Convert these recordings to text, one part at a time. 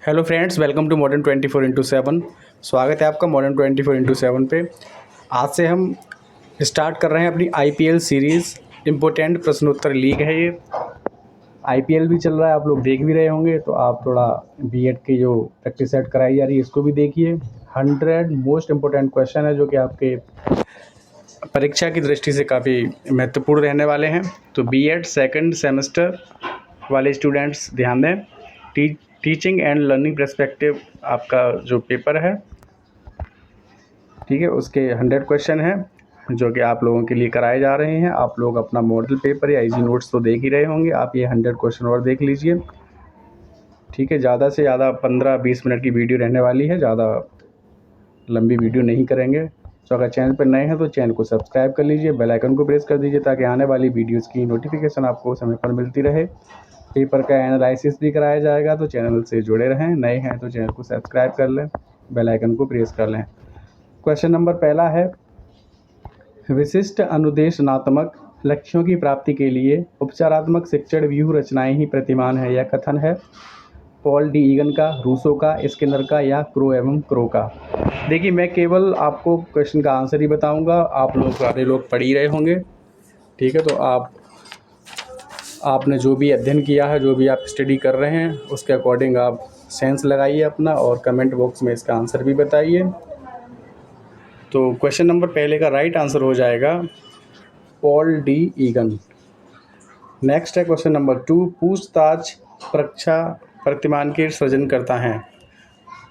Hello friends, welcome to modern 24x7। स्वागत है आपका मॉडर्न 24x7 पे। आज से हम स्टार्ट कर रहे हैं अपनी आईपीएल सीरीज़। इम्पोर्टेंट प्रश्नोत्तर लीग है ये। आईपीएल भी चल रहा है, आप लोग देख भी रहे होंगे, तो आप थोड़ा बीएड की जो प्रैक्टिस सेट कराई जा रही है इसको भी देखिए। 100 मोस्ट इम्पोर्टेंट क्वेश्चन है जो कि आपके परीक्षा की दृष्टि से काफ़ी महत्वपूर्ण रहने वाले हैं। तो बीएड सेकंड सेमेस्टर वाले स्टूडेंट्स ध्यान दें। टीचिंग एंड लर्निंग पर्सपेक्टिव आपका जो पेपर है, ठीक है, उसके 100 क्वेश्चन हैं जो कि आप लोगों के लिए कराए जा रहे हैं। आप लोग अपना मॉडल पेपर या इजी नोट्स तो देख ही रहे होंगे, आप ये 100 क्वेश्चन और देख लीजिए, ठीक है। ज़्यादा से ज़्यादा 15-20 मिनट की वीडियो रहने वाली है, ज़्यादा लंबी वीडियो नहीं करेंगे। तो अगर चैनल पर नए हैं तो चैनल को सब्सक्राइब कर लीजिए, बेल आइकन को प्रेस कर दीजिए ताकि आने वाली वीडियोज़ की नोटिफिकेशन आपको समय पर मिलती रहे। पेपर का एनालिसिस भी कराया जाएगा, तो चैनल से जुड़े रहें। नए हैं तो चैनल को सब्सक्राइब कर लें, बेल आइकन को प्रेस कर लें। क्वेश्चन नंबर पहला है, विशिष्ट अनुदेशनात्मक लक्ष्यों की प्राप्ति के लिए उपचारात्मक शिक्षण व्यूह रचनाएं ही प्रतिमान है। यह कथन है पॉल डी ईगन का, रूसो का, स्किनर का या क्रो एवं क्रो का। देखिए, मैं केवल आपको क्वेश्चन का आंसर ही बताऊंगा, आप लोग सारे लोग पढ़ ही रहे होंगे, ठीक है। तो आपने जो भी अध्ययन किया है, जो भी आप स्टडी कर रहे हैं, उसके अकॉर्डिंग आप सेंस लगाइए अपना और कमेंट बॉक्स में इसका आंसर भी बताइए। तो क्वेश्चन नंबर पहले का राइट आंसर हो जाएगा पॉल डी ईगन। नेक्स्ट है क्वेश्चन नंबर 2, पूछताछ परीक्षा प्रतिमान के सृजन करता है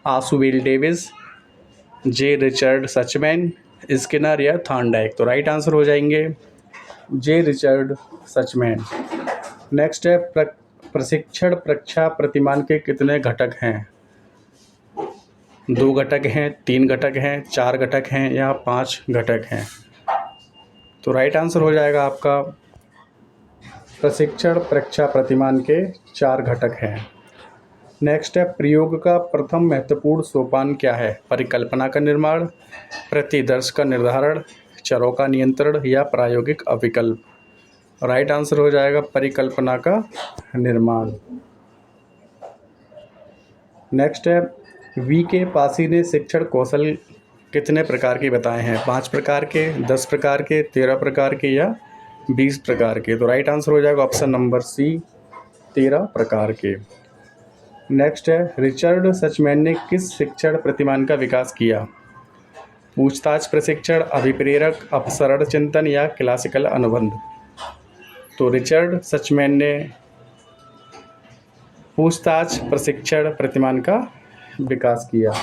आशुवेल डेविस, जे रिचर्ड सचमैन, स्किनर या थॉर्नडाइक। तो राइट आंसर हो जाएंगे जे रिचर्ड सचमैन। नेक्स्ट है प्रशिक्षण परीक्षा प्रतिमान के कितने घटक हैं? 2 घटक हैं, 3 घटक हैं, 4 घटक हैं या 5 घटक हैं? तो राइट आंसर हो जाएगा आपका प्रशिक्षण परीक्षा प्रतिमान के 4 घटक हैं। नेक्स्ट है, प्रयोग का प्रथम महत्वपूर्ण सोपान क्या है? परिकल्पना का निर्माण, प्रतिदर्श का निर्धारण, चरों का नियंत्रण या प्रायोगिक अविकल्प। राइट आंसर हो जाएगा परिकल्पना का निर्माण। नेक्स्ट है, वी के पासी ने शिक्षण कौशल कितने प्रकार के बताए हैं? 5 प्रकार के, 10 प्रकार के, 13 प्रकार के या 20 प्रकार के? तो राइट आंसर हो जाएगा ऑप्शन नंबर सी, 13 प्रकार के। नेक्स्ट है, रिचर्ड सचमैन ने किस शिक्षण प्रतिमान का विकास किया? पूछताछ प्रशिक्षण, अभिप्रेरक, अपसरण चिंतन या क्लासिकल अनुबंध। तो रिचर्ड सचमैन ने पूछताछ प्रशिक्षण प्रतिमान का विकास किया,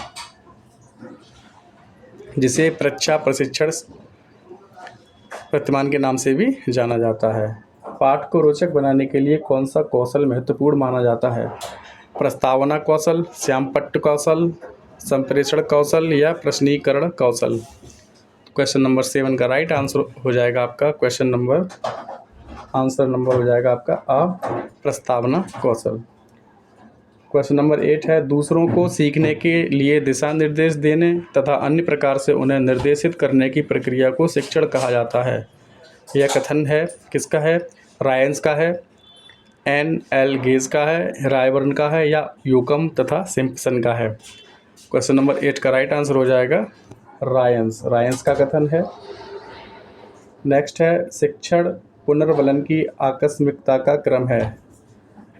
जिसे परीक्षा प्रशिक्षण प्रतिमान के नाम से भी जाना जाता है। पाठ को रोचक बनाने के लिए कौन सा कौशल महत्वपूर्ण माना जाता है? प्रस्तावना कौशल, श्यामपट्ट कौशल, संप्रेषण कौशल या प्रश्नीकरण कौशल। क्वेश्चन नंबर 7 का राइट आंसर हो जाएगा आपका आंसर नंबर हो जाएगा आपका प्रस्तावना कौशल। क्वेश्चन नंबर 8 है, दूसरों को सीखने के लिए दिशा निर्देश देने तथा अन्य प्रकार से उन्हें निर्देशित करने की प्रक्रिया को शिक्षण कहा जाता है। यह कथन है किसका है? रायंस का है, एन.एल. गेज का है, रायबर्न का है या यूकम तथा सिम्पसन का है? क्वेश्चन नंबर 8 का राइट आंसर हो जाएगा रायंस का कथन है। नेक्स्ट है, शिक्षण पुनर्वलन की आकस्मिकता का क्रम है।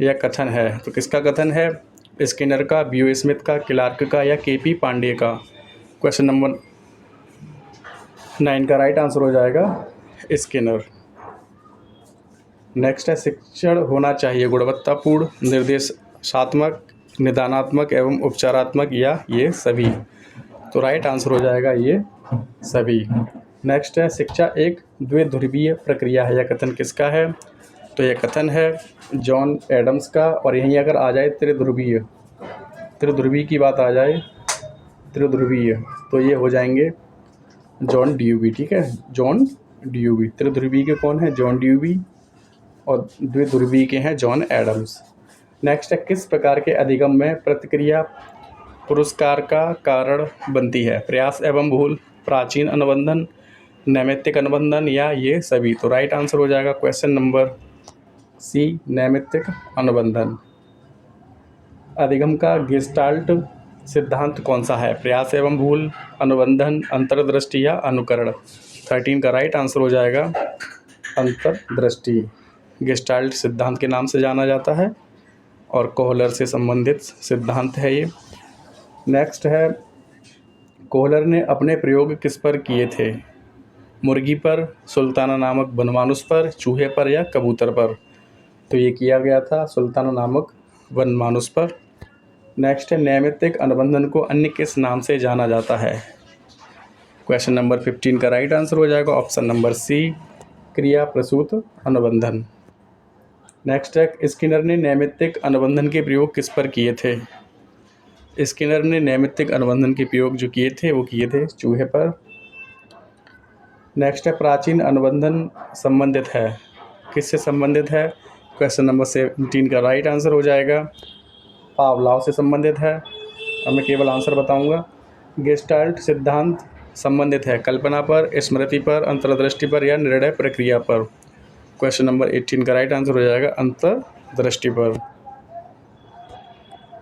यह कथन है, तो किसका कथन है? स्किनर का, बी.ओ. स्मिथ का, क्लार्क का या के.पी. पांडे का? क्वेश्चन नंबर 9 का राइट आंसर हो जाएगा स्किनर। नेक्स्ट है, शिक्षण होना चाहिए गुणवत्तापूर्ण, निर्देशात्मक, निदानात्मक एवं उपचारात्मक या ये सभी? तो राइट आंसर हो जाएगा ये सभी। नेक्स्ट है, शिक्षा एक द्विध्रुवीय प्रक्रिया है। यह कथन किसका है? तो यह कथन है जॉन एडम्स का। और यहीं अगर आ जाए त्रिध्रुवीय की बात आ जाए, त्रिध्रुवीय, तो ये हो जाएंगे जॉन ड्यूवी, ठीक है, जॉन ड्यूवी। त्रिध्रुवीय के कौन है? John dewy. और द्विध्रुवीय के हैं जॉन एडम्स। नेक्स्ट है, किस प्रकार के अधिगम में प्रतिक्रिया पुरस्कार का कारण बनती है? प्रयास एवं भूल, प्राचीन अनुबंधन, नैमित्तिक अनुबंधन या ये सभी? तो राइट आंसर हो जाएगा क्वेश्चन नंबर सी, नैमित्तिक अनुबंधन। अधिगम का गेस्टाल्ट सिद्धांत कौन सा है? प्रयास एवं भूल, अनुबंधन, अंतर्दृष्टि या अनुकरण। 13 का राइट आंसर हो जाएगा अंतर्दृष्टि। गेस्टाल्ट सिद्धांत के नाम से जाना जाता है और कोहलर से संबंधित सिद्धांत है ये। नेक्स्ट है, कोहलर ने अपने प्रयोग किस पर किए थे? मुर्गी पर, सुल्ताना नामक वनमानुष पर, चूहे पर या कबूतर पर? तो ये किया गया था सुल्ताना नामक वनमानुष पर। नेक्स्ट है, नैमित्तिक अनुबंधन को अन्य किस नाम से जाना जाता है? क्वेश्चन नंबर 15 का राइट आंसर हो जाएगा ऑप्शन नंबर सी, क्रिया प्रसूत अनुबंधन। नेक्स्ट है, स्किनर ने नैमित्तिक अनुबंधन के प्रयोग किस पर किए थे? स्किनर ने नैमित्तिक अनुबंधन के प्रयोग जो किए थे वो किए थे चूहे पर। नेक्स्ट है, प्राचीन अनुबंधन संबंधित है, किससे संबंधित है? क्वेश्चन नंबर 17 का राइट आंसर हो जाएगा पावलोव से संबंधित है। अब मैं केवल आंसर बताऊंगा। गेस्टाल्ट सिद्धांत संबंधित है कल्पना पर, स्मृति पर, अंतर्दृष्टि पर या निर्णय प्रक्रिया पर? क्वेश्चन नंबर 18 का राइट आंसर हो जाएगा अंतर्दृष्टि पर।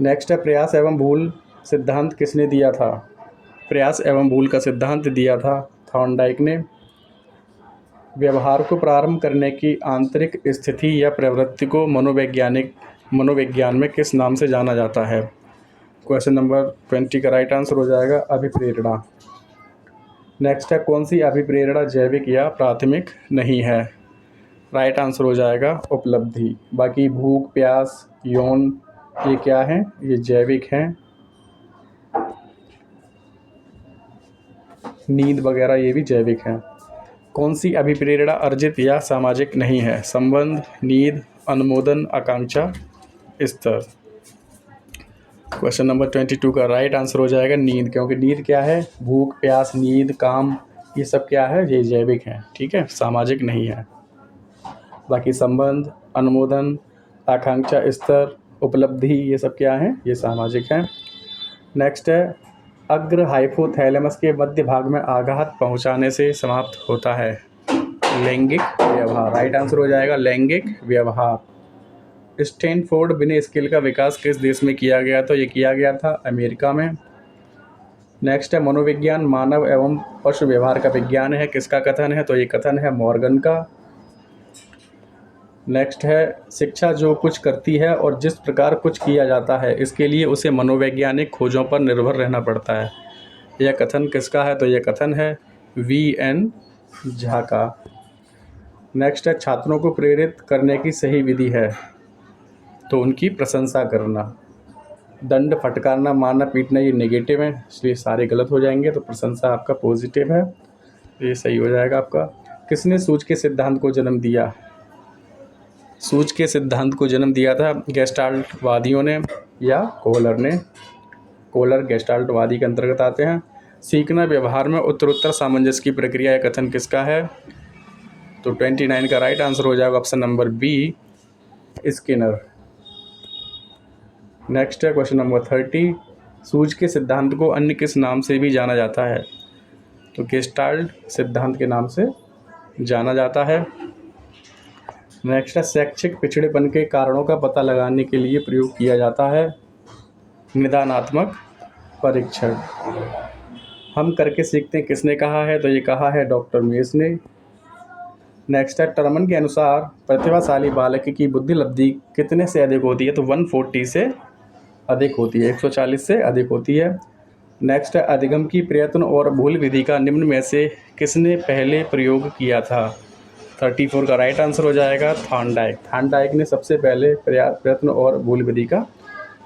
नेक्स्ट है, प्रयास एवं भूल सिद्धांत किसने दिया था? प्रयास एवं भूल का सिद्धांत दिया था थॉर्नडाइक ने। व्यवहार को प्रारंभ करने की आंतरिक स्थिति या प्रवृत्ति को मनोविज्ञान में किस नाम से जाना जाता है? क्वेश्चन नंबर 20 का राइट आंसर हो जाएगा अभिप्रेरणा। नेक्स्ट है, कौन सी अभिप्रेरणा जैविक या प्राथमिक नहीं है? राइट आंसर हो जाएगा उपलब्धि। बाकी भूख, प्यास, यौन ये क्या हैं? ये जैविक हैं। नींद वगैरह ये भी जैविक हैं। कौन सी अभिप्रेरणा अर्जित या सामाजिक नहीं है? संबंध, नींद, अनुमोदन, आकांक्षा, स्तर। क्वेश्चन नंबर 22 का राइट आंसर हो जाएगा नींद, क्योंकि नींद क्या है? भूख, प्यास, नींद, काम ये सब क्या है? ये जैविक हैं, ठीक है, सामाजिक नहीं है। बाकी संबंध, अनुमोदन, आकांक्षा, स्तर, उपलब्धि ये सब क्या हैं? ये सामाजिक हैं। नेक्स्ट है, अग्र हाइपोथैलेमस के मध्य भाग में आघात पहुंचाने से समाप्त होता है लैंगिक व्यवहार। राइट आंसर हो जाएगा लैंगिक व्यवहार। स्टैनफोर्ड बिने स्केल का विकास किस देश में किया गया? तो ये किया गया था अमेरिका में। नेक्स्ट है, मनोविज्ञान मानव एवं पशु व्यवहार का विज्ञान है, किसका कथन है? तो ये कथन है मॉर्गन का। नेक्स्ट है, शिक्षा जो कुछ करती है और जिस प्रकार कुछ किया जाता है इसके लिए उसे मनोवैज्ञानिक खोजों पर निर्भर रहना पड़ता है। यह कथन किसका है? तो यह कथन है V.N. झा का। नेक्स्ट है, छात्रों को प्रेरित करने की सही विधि है? तो उनकी प्रशंसा करना। दंड, फटकारना, मारना, पीटना ये नेगेटिव है, इसलिए सारे गलत हो जाएंगे। तो प्रशंसा आपका पॉजिटिव है, ये सही हो जाएगा आपका। किसने सूझ के सिद्धांत को जन्म दिया? सूझ के सिद्धांत को जन्म दिया था गेस्टाल्टवादियों ने या कोहलर ने? कोहलर गेस्टाल्टवादी के अंतर्गत आते हैं। सीखना व्यवहार में उत्तरोत्तर सामंजस्य की प्रक्रिया या कथन किसका है? तो 29 का राइट आंसर हो जाएगा option number B, Skinner. Next है क्वेश्चन नंबर 30, सूझ के सिद्धांत को अन्य किस नाम से भी जाना जाता है? तो गेस्टाल्ट सिद्धांत के नाम से जाना जाता है। नेक्स्ट है, शैक्षिक पिछड़ेपन के कारणों का पता लगाने के लिए प्रयोग किया जाता है निदानात्मक परीक्षण। हम करके सीखते हैं किसने कहा है? तो ये कहा है डॉक्टर मेस ने। नेक्स्ट है, टर्मन के अनुसार प्रतिभाशाली बालक की बुद्धि लब्धि कितने से अधिक होती है? तो 140 से अधिक होती है, 140 से अधिक होती है। नेक्स्ट है, अधिगम की प्रयत्न और भूल विधि का निम्न में से किसने पहले प्रयोग किया था? 34 का राइट आंसर हो जाएगा थॉर्नडाइक। थॉर्नडाइक ने सबसे पहले प्रयत्न और भूल विधि का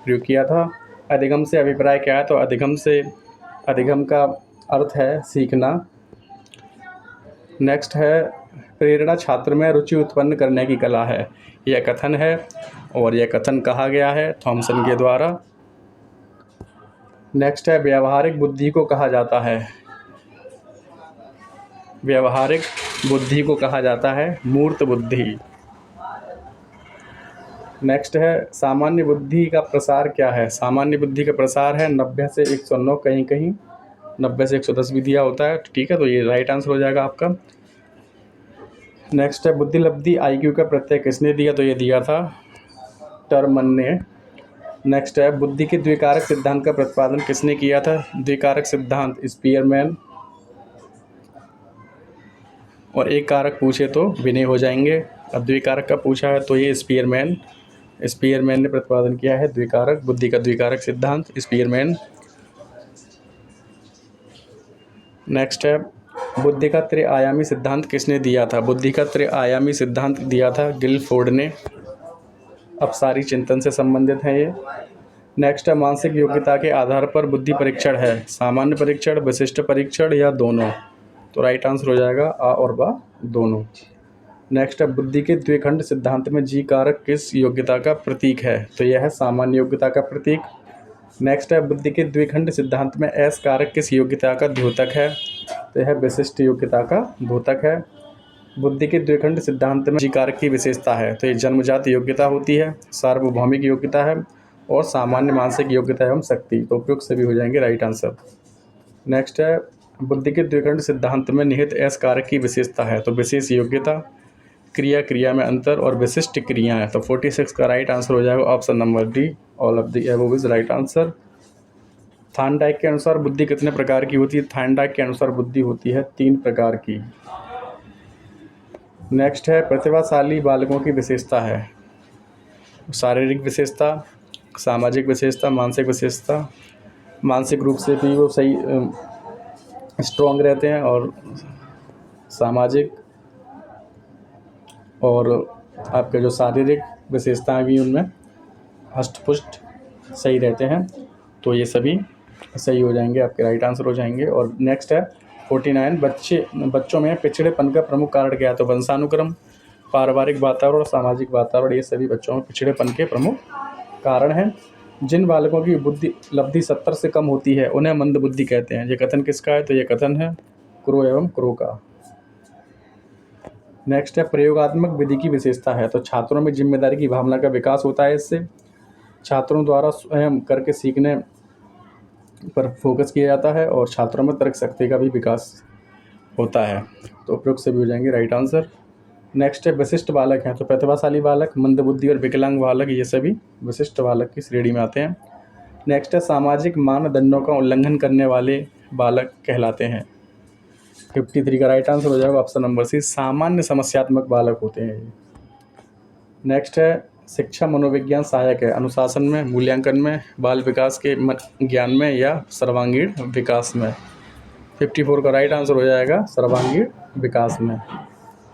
प्रयोग किया था। अधिगम से अभिप्राय क्या है? तो अधिगम का अर्थ है सीखना। नेक्स्ट है, प्रेरणा छात्र में रुचि उत्पन्न करने की कला है, यह कथन है और यह कथन कहा गया है थॉमसन के द्वारा। नेक्स्ट है, व्यावहारिक बुद्धि को कहा जाता है? व्यावहारिक बुद्धि को कहा जाता है मूर्त बुद्धि। नेक्स्ट है, सामान्य बुद्धि का प्रसार क्या है? सामान्य बुद्धि का प्रसार है 90 से 109, कहीं कहीं 90 से 110 भी दिया होता है, ठीक है, तो ये राइट आंसर हो जाएगा आपका। नेक्स्ट है, बुद्धि लब्धि IQ का प्रत्यय किसने दिया? तो ये दिया था टर्मन ने। नेक्स्ट है बुद्धि के द्विकारक सिद्धांत का प्रतिपादन किसने किया था? द्विकारक सिद्धांत स्पीयरमैन। और एक कारक पूछे तो विनय हो जाएंगे। अब द्विकारक का पूछा है तो ये स्पीयरमैन ने प्रतिपादन किया है द्विकारक, बुद्धि का द्विकारक सिद्धांत स्पीयरमैन। नेक्स्ट है बुद्धि का त्रिआयामी सिद्धांत किसने दिया था? बुद्धि का त्रिआयामी सिद्धांत दिया था गिलफोर्ड ने। अपसारी चिंतन से संबंधित है ये। नेक्स्ट है मानसिक योग्यता के आधार पर बुद्धि परीक्षण है सामान्य परीक्षण, विशिष्ट परीक्षण या दोनों? तो राइट आंसर हो जाएगा आ और बा, दोनों। नेक्स्ट है बुद्धि के द्विखंड सिद्धांत में जी कारक किस योग्यता का प्रतीक है? तो यह है सामान्य योग्यता का प्रतीक। नेक्स्ट है बुद्धि के द्विखंड सिद्धांत में एस कारक किस योग्यता का द्योतक है? तो यह विशिष्ट योग्यता का द्योतक है। बुद्धि के द्विखंड सिद्धांत में जी कारक की विशेषता है तो ये जन्मजात योग्यता होती है, सार्वभौमिक योग्यता है और सामान्य मानसिक योग्यता एवं शक्ति। तो उपयुक्त सभी हो जाएंगे राइट आंसर। नेक्स्ट है बुद्धि के द्विखंड सिद्धांत में निहित एस कारक की विशेषता है तो विशेष योग्यता, क्रिया में अंतर और विशिष्ट क्रियाएं। तो 46 का राइट आंसर हो जाएगा option number D, all of the above is right answer. Thorndike के अनुसार बुद्धि कितने प्रकार की होती है? थार्नडाइक के अनुसार बुद्धि होती है 3 प्रकार की। नेक्स्ट है प्रतिभाशाली बालकों की विशेषता है शारीरिक विशेषता, सामाजिक विशेषता, मानसिक विशेषता। मानसिक रूप से भी वो सही स्ट्रॉन्ग रहते हैं और सामाजिक और आपके जो शारीरिक विशेषताएं भी उनमें हष्ट-पुष्ट सही रहते हैं। तो ये सभी सही हो जाएंगे, आपके राइट आंसर हो जाएंगे। और नेक्स्ट है 49 बच्चों में पिछड़ेपन का प्रमुख कारण क्या है? तो वंशानुक्रम, पारिवारिक वातावरण और सामाजिक वातावरण, ये सभी बच्चों में पिछड़ेपन के प्रमुख कारण हैं। जिन बालकों की बुद्धि लब्धि 70 से कम होती है उन्हें मंदबुद्धि कहते हैं। ये कथन किसका है? तो ये कथन है क्रो एवं क्रो का। नेक्स्ट है प्रयोगात्मक विधि की विशेषता है तो छात्रों में जिम्मेदारी की भावना का विकास होता है। इससे छात्रों द्वारा स्वयं करके सीखने पर फोकस किया जाता है और छात्रों में तर्क शक्ति का भी विकास होता है। तो उपयुक्त से भी हो जाएंगे राइट आंसर। नेक्स्ट है विशिष्ट बालक हैं तो प्रतिभाशाली बालक, मंदबुद्धि और विकलांग बालक, ये सभी विशिष्ट बालक की श्रेणी में आते हैं। नेक्स्ट है सामाजिक मानदंडों का उल्लंघन करने वाले बालक कहलाते हैं। 53 का राइट आंसर हो जाएगा ऑप्शन नंबर सी, सामान्य समस्यात्मक बालक होते हैं ये। नेक्स्ट है शिक्षा मनोविज्ञान सहायक है अनुशासन में, मूल्यांकन में, बाल विकास के ज्ञान में या सर्वांगीण विकास में। 54 का राइट आंसर हो जाएगा सर्वांगीण विकास में।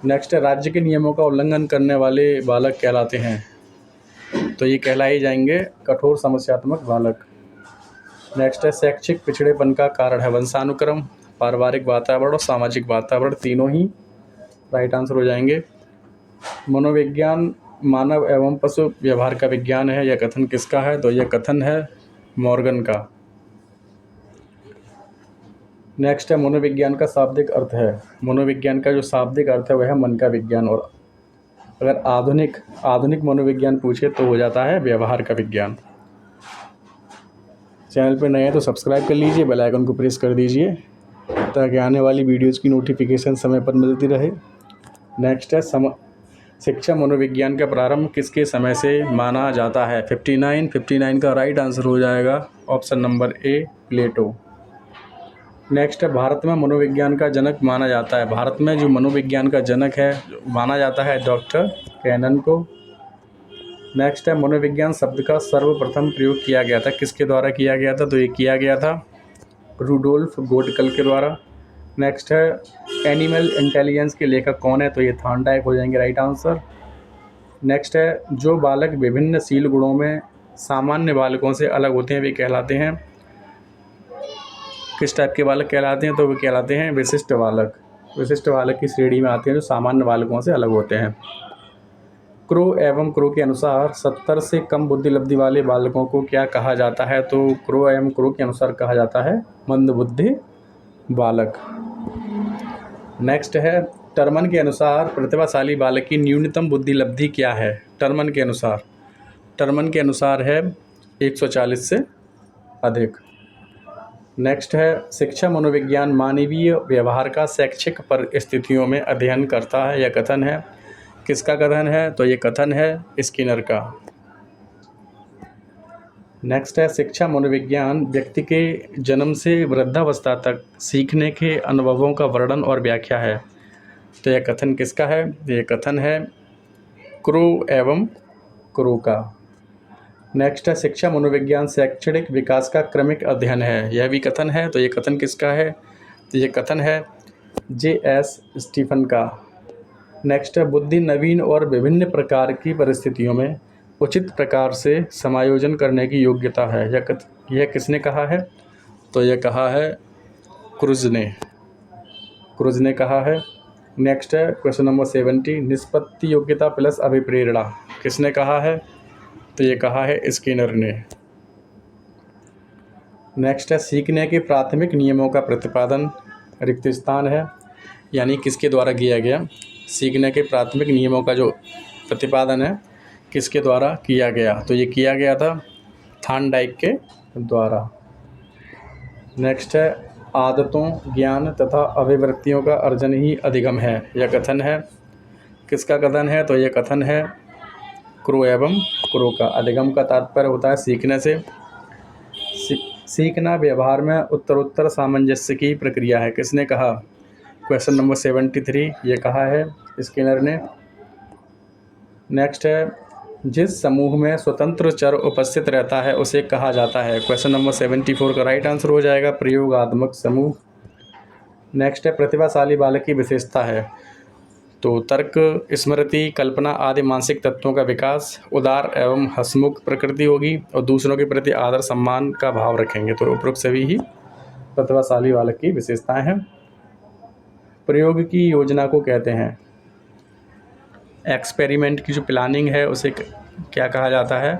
नेक्स्ट है राज्य के नियमों का उल्लंघन करने वाले बालक कहलाते हैं तो ये कहलाए जाएंगे कठोर समस्यात्मक बालक। नेक्स्ट है शैक्षिक पिछड़ेपन का कारण है वंशानुक्रम, पारिवारिक वातावरण और सामाजिक वातावरण, तीनों ही राइट आंसर हो जाएंगे। मनोविज्ञान मानव एवं पशु व्यवहार का विज्ञान है, यह कथन किसका है? तो यह कथन है मॉर्गन का। नेक्स्ट है मनोविज्ञान का शाब्दिक अर्थ है, मनोविज्ञान का जो शाब्दिक अर्थ है वह है मन का विज्ञान। और अगर आधुनिक मनोविज्ञान पूछे तो हो जाता है व्यवहार का विज्ञान। चैनल पर नए हैं तो सब्सक्राइब कर लीजिए, बेल आइकन को प्रेस कर दीजिए ताकि आने वाली वीडियोज़ की नोटिफिकेशन समय पर मिलती रहे। नेक्स्ट है शिक्षा मनोविज्ञान का प्रारंभ किसके समय से माना जाता है? 59 का राइट आंसर हो जाएगा option number A, Plato. Next है भारत में मनोविज्ञान का जनक माना जाता है, भारत में जो मनोविज्ञान का जनक है माना जाता है डॉक्टर कैनन को। नेक्स्ट है मनोविज्ञान शब्द का सर्वप्रथम प्रयोग किया गया था, किसके द्वारा किया गया था? तो ये किया गया था रुडोल्फ गोडकल के द्वारा। नेक्स्ट है एनिमल इंटेलिजेंस के लेखक कौन है? तो ये थॉर्नडाइक हो जाएंगे राइट आंसर। नेक्स्ट है जो बालक विभिन्न शील गुणों में सामान्य बालकों से अलग होते हैं वे कहलाते हैं, किस टाइप के बालक कहलाते हैं? तो वे कहलाते हैं विशिष्ट बालक। विशिष्ट बालक की श्रेणी में आते हैं जो सामान्य बालकों से अलग होते हैं। क्रो एवं क्रो के अनुसार 70 से कम बुद्धि लब्धि वाले बालकों को क्या कहा जाता है? तो क्रो एवं क्रो के अनुसार कहा जाता है मंदबुद्धि बालक। नेक्स्ट है टर्मन के अनुसार प्रतिभाशाली बालक की न्यूनतम बुद्धि लब्धि क्या है? टर्मन के अनुसार है 140 से अधिक। नेक्स्ट है शिक्षा मनोविज्ञान मानवीय व्यवहार का शैक्षिक परिस्थितियों में अध्ययन करता है, यह कथन है, किसका कथन है? तो ये कथन है स्किनर का। नेक्स्ट है शिक्षा मनोविज्ञान व्यक्ति के जन्म से वृद्धावस्था तक सीखने के अनुभवों का वर्णन और व्याख्या है। तो यह कथन किसका है? यह कथन है क्रो एवं क्रो का। नेक्स्ट है शिक्षा मनोविज्ञान शैक्षणिक विकास का क्रमिक अध्ययन है। यह भी कथन है। तो ये कथन किसका है? तो ये कथन है J.S. स्टीफन का। नेक्स्ट है बुद्धि नवीन और विभिन्न प्रकार की परिस्थितियों में उचित प्रकार से समायोजन करने की योग्यता है। यह किसने कहा है? तो यह कहा है क्रूज ने कहा है। नेक्स्ट है क्वेश्चन नंबर 70 निष्पत्ति योग्यता प्लस अभिप्रेरणा किसने कहा है? तो ये कहा है स्किनर ने। नेक्स्ट है सीखने के प्राथमिक नियमों का प्रतिपादन रिक्त स्थान है, यानी किसके द्वारा किया गया? सीखने के प्राथमिक नियमों का जो प्रतिपादन है किसके द्वारा किया गया? तो ये किया गया था थॉर्नडाइक के द्वारा। नेक्स्ट है आदतों ज्ञान तथा अभिवृत्तियों का अर्जन ही अधिगम है। यह कथन है किसका कथन है? तो यह कथन है क्रो एवं क्रो का। अधिगम का तात्पर्य होता है सीखने से। सीखना व्यवहार में उत्तरोत्तर सामंजस्य की प्रक्रिया है। किसने कहा? क्वेश्चन नंबर 73 ये कहा है स्किनर ने। नेक्स्ट है जिस समूह में स्वतंत्र चर उपस्थित रहता है उसे कहा जाता है। क्वेश्चन नंबर 74 का राइट आंसर हो जाएगा प्रयोगात्मक समूह। नेक्स्ट है प्रतिभाशाली बालक की विशेषता है। तो तर्क स्मृति कल्पना आदि मानसिक तत्वों का विकास, उदार एवं हंसमुख प्रकृति होगी और दूसरों के प्रति आदर सम्मान का भाव रखेंगे। तो उपरोक्त सभी ही प्रतिभाशाली बालक की विशेषताएं हैं। प्रयोग की योजना को कहते हैं, एक्सपेरिमेंट की जो प्लानिंग है उसे क्या कहा जाता है?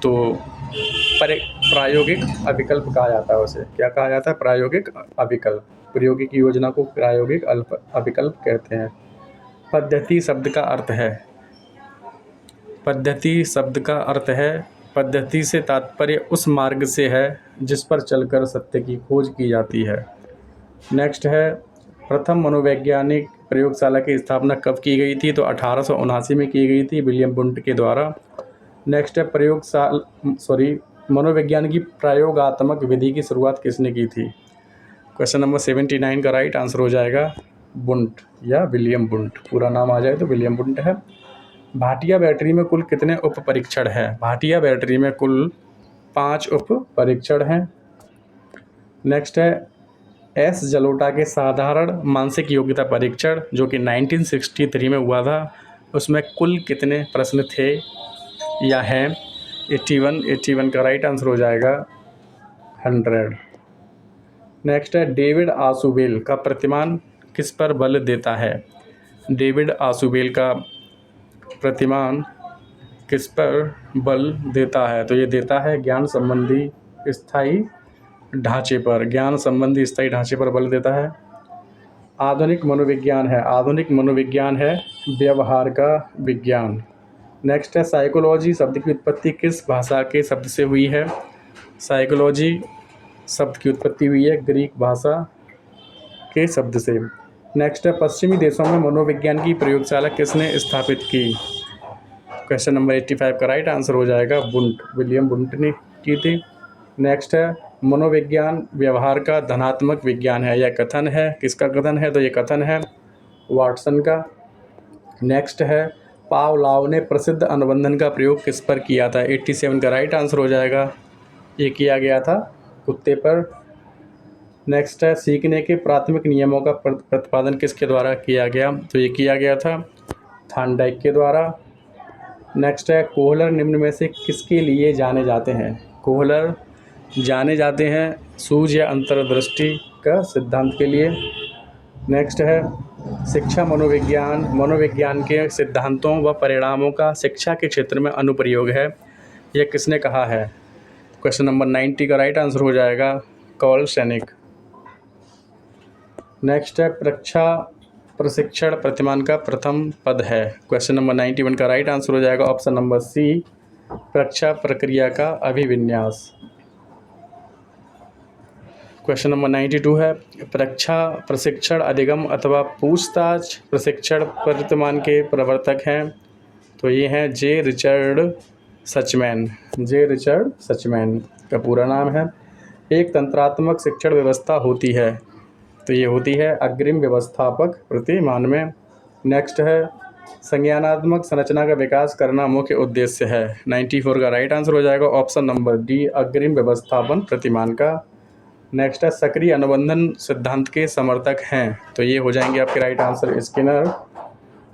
तो प्रायोगिक अभिकल्प कहा जाता है। उसे क्या कहा जाता है? प्रायोगिक अभिकल्प। प्रायोगिक योजना को प्रायोगिक अभिकल्प कहते हैं। पद्धति शब्द का अर्थ है, पद्धति से तात्पर्य उस मार्ग से है जिस पर चलकर सत्य की खोज की जाती है। नेक्स्ट है प्रथम मनोवैज्ञानिक प्रयोगशाला की स्थापना कब की गई थी? तो 1879 में की गई थी विलियम बुंट के द्वारा। नेक्स्ट है मनोविज्ञान की प्रयोगात्मक विधि की शुरुआत किसने की थी? क्वेश्चन नंबर 79 का राइट आंसर हो जाएगा बुंट या विलियम बुंट। पूरा नाम आ जाए तो विलियम बुंट है। भाटिया बैटरी में कुल कितने उप परीक्षण हैं? भाटिया बैटरी में कुल 5 उप परीक्षण हैं। नेक्स्ट है एस जलोटा के साधारण मानसिक योग्यता परीक्षण जो कि 1963 में हुआ था, उसमें कुल कितने प्रश्न थे या हैं? 81 का राइट आंसर हो जाएगा 100। नेक्स्ट है डेविड आशुबेल का प्रतिमान किस पर बल देता है? डेविड आशुबेल का प्रतिमान किस पर बल देता है? तो ये देता है ज्ञान संबंधी स्थायी ढांचे पर। ज्ञान संबंधी स्थायी ढांचे पर बल देता है। आधुनिक मनोविज्ञान है व्यवहार का विज्ञान। नेक्स्ट है साइकोलॉजी शब्द की उत्पत्ति किस भाषा के शब्द से हुई है? साइकोलॉजी शब्द की उत्पत्ति हुई है ग्रीक भाषा के शब्द से। नेक्स्ट है पश्चिमी देशों में मनोविज्ञान की प्रयोगशाला किसने स्थापित की? क्वेश्चन नंबर 85 का राइट आंसर हो जाएगा बुंट, विलियम बुंट ने की थी। नेक्स्ट है मनोविज्ञान व्यवहार का धनात्मक विज्ञान है। यह कथन है किसका कथन है? तो ये कथन है वाटसन का। नेक्स्ट है पावलोव ने प्रसिद्ध अनुबंधन का प्रयोग किस पर किया था? 87 का राइट आंसर हो जाएगा, ये किया गया था कुत्ते पर। नेक्स्ट है सीखने के प्राथमिक नियमों का प्रतिपादन किसके द्वारा किया गया? तो ये किया गया था थॉर्नडाइक के द्वारा। नेक्स्ट है कोहलर निम्न में से किसके लिए जाने जाते हैं? कोहलर जाने जाते हैं सूझ या अंतर्दृष्टि का सिद्धांत के लिए। नेक्स्ट है शिक्षा मनोविज्ञान के सिद्धांतों व परिणामों का शिक्षा के क्षेत्र में अनुप्रयोग है। यह किसने कहा है? क्वेश्चन नंबर 90 का राइट आंसर हो जाएगा कार्ल सैनिक। नेक्स्ट है प्रशिक्षण प्रतिमान का प्रथम पद है। क्वेश्चन नंबर 91 का राइट आंसर हो जाएगा ऑप्शन नंबर सी परीक्षा प्रक्रिया का अभिविन्यास। क्वेश्चन नंबर 92 है प्रशिक्षण अधिगम अथवा पूछताछ प्रशिक्षण प्रतिमान के प्रवर्तक हैं। तो ये हैं जे रिचर्ड सचमैन, जे रिचर्ड सचमैन का पूरा नाम है। एक तंत्रात्मक शिक्षण व्यवस्था होती है, तो ये होती है अग्रिम व्यवस्थापक प्रतिमान में। नेक्स्ट है संज्ञानात्मक संरचना का विकास करना मुख्य उद्देश्य है। 94 का राइट आंसर हो जाएगा ऑप्शन नंबर डी, अग्रिम व्यवस्थापन प्रतिमान का। नेक्स्ट है सक्रिय अनुबंधन सिद्धांत के समर्थक हैं, तो ये हो जाएंगे आपके राइट आंसर स्किनर।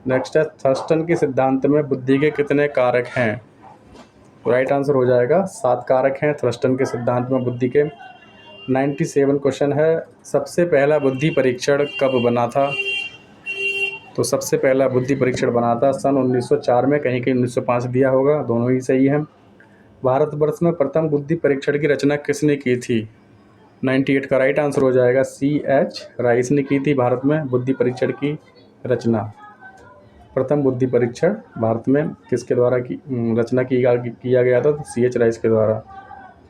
नेक्स्ट है थर्स्टन के सिद्धांत में बुद्धि के कितने कारक हैं, राइट आंसर हो जाएगा 7 कारक हैं थर्स्टन के सिद्धांत में बुद्धि के। 97 क्वेश्चन है सबसे पहला बुद्धि परीक्षण कब बना था, तो सबसे पहला बुद्धि परीक्षण बना था सन 1904 में, कहीं कहीं 1905 दिया होगा, दोनों ही सही हैं। भारतवर्ष में प्रथम बुद्धि परीक्षण की रचना किसने की थी, 98 का राइट आंसर हो जाएगा C.H. राइस ने की थी भारत में बुद्धि परीक्षण की रचना। प्रथम बुद्धि परीक्षण भारत में किसके द्वारा रचना किया गया था, तो C.H. राइस के द्वारा।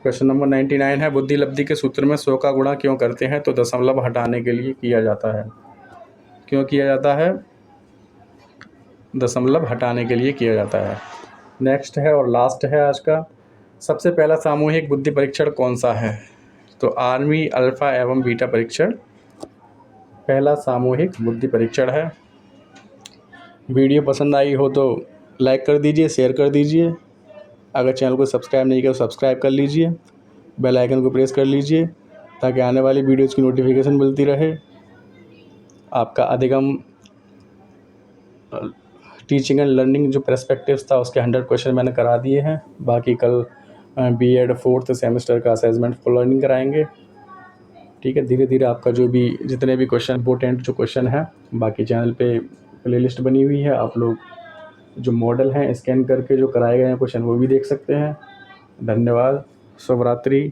क्वेश्चन नंबर 99 है बुद्धि लब्धि के सूत्र में 100 का गुणा क्यों करते हैं, तो दशमलव हटाने के लिए किया जाता है। क्यों किया जाता है, दशमलव हटाने के लिए किया जाता है। नेक्स्ट है और लास्ट है आज का, सबसे पहला सामूहिक बुद्धि परीक्षण कौन सा है, तो आर्मी अल्फ़ा एवं बीटा परीक्षण पहला सामूहिक बुद्धि परीक्षण है। वीडियो पसंद आई हो तो लाइक कर दीजिए, शेयर कर दीजिए। अगर चैनल को सब्सक्राइब नहीं किया तो सब्सक्राइब कर लीजिए, बेल आइकन को प्रेस कर लीजिए ताकि आने वाली वीडियोज़ की नोटिफिकेशन मिलती रहे। आपका अधिगम टीचिंग एंड लर्निंग जो पर्सपेक्टिव्स था उसके 100 क्वेश्चन मैंने करा दिए हैं। बाकी कल B.Ed 4th सेमेस्टर का असेसमेंट फॉर लर्निंग कराएंगे। ठीक है, धीरे धीरे आपका जो भी जितने भी क्वेश्चन इंपॉर्टेंट जो क्वेश्चन है बाकी चैनल पे प्लेलिस्ट बनी हुई है, आप लोग जो मॉडल हैं स्कैन करके जो कराए गए हैं क्वेश्चन वो भी देख सकते हैं। धन्यवाद, शुभ रात्रि।